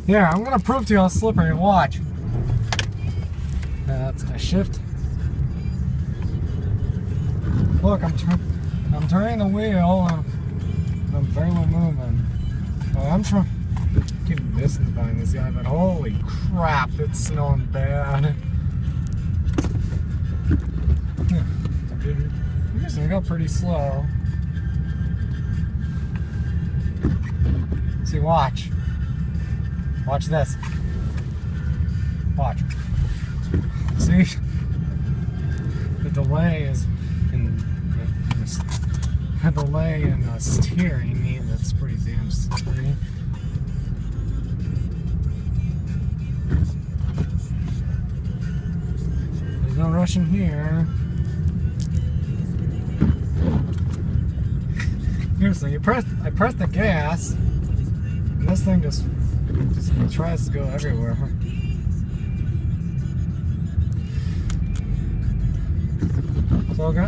Here, I'm gonna prove to you how slippery. Watch. That's gonna shift. Look, I'm turning the wheel and I'm barely moving. Well, I'm trying to keep distance behind this guy, but holy crap, it's snowing bad. You're just gonna go pretty slow. See, watch. Watch this. Watch. See? The delay is in the delay in the steering. That's pretty damn slippery. There's no rushing here. Seriously, I press the gas, and this thing just tries to go everywhere.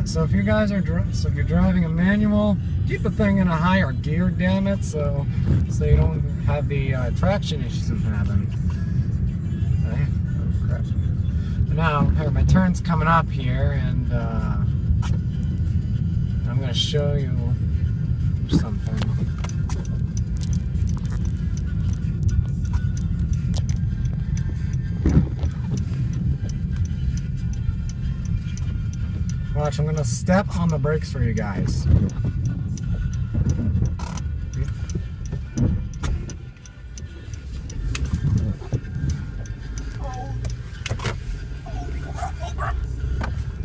So if you guys are if you're driving a manual, keep the thing in a higher gear, damn it, so you don't have the traction issues I'm having. Okay. Oh crap! But now here, my turn's coming up here, and I'm going to show you something. Watch, I'm gonna step on the brakes for you guys.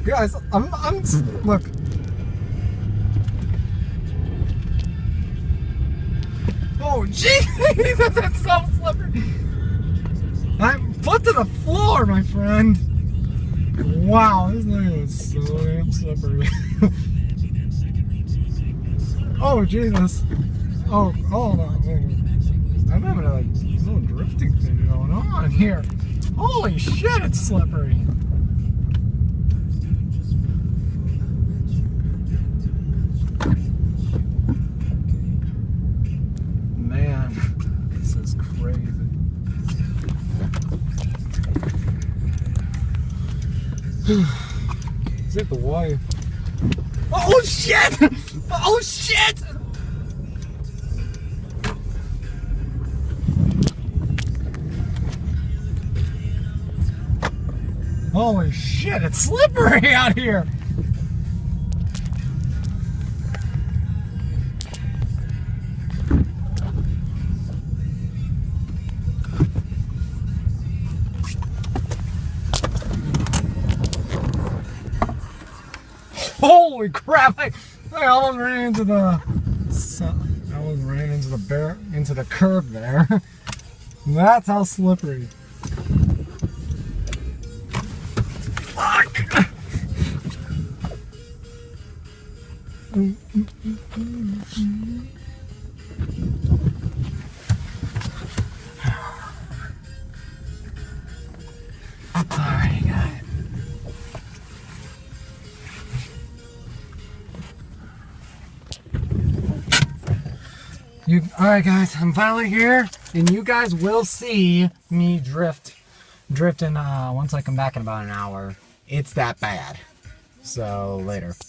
Guys, I'm look. Oh Jesus, it's so slippery. I'm foot to the floor, my friend. Wow, this thing is so damn slippery. Oh Jesus. Oh, hold on. I'm having a little drifting thing going on here. Holy shit, it's slippery. Man, this is crazy. Is it the wife? Oh shit! Oh shit! Holy shit, it's slippery out here! Holy crap! I almost ran into the into the curb there. That's how slippery. Fuck! Alright, guys. Alright guys, I'm finally here, and you guys will see me drifting once I come back in about an hour. It's that bad. So, later.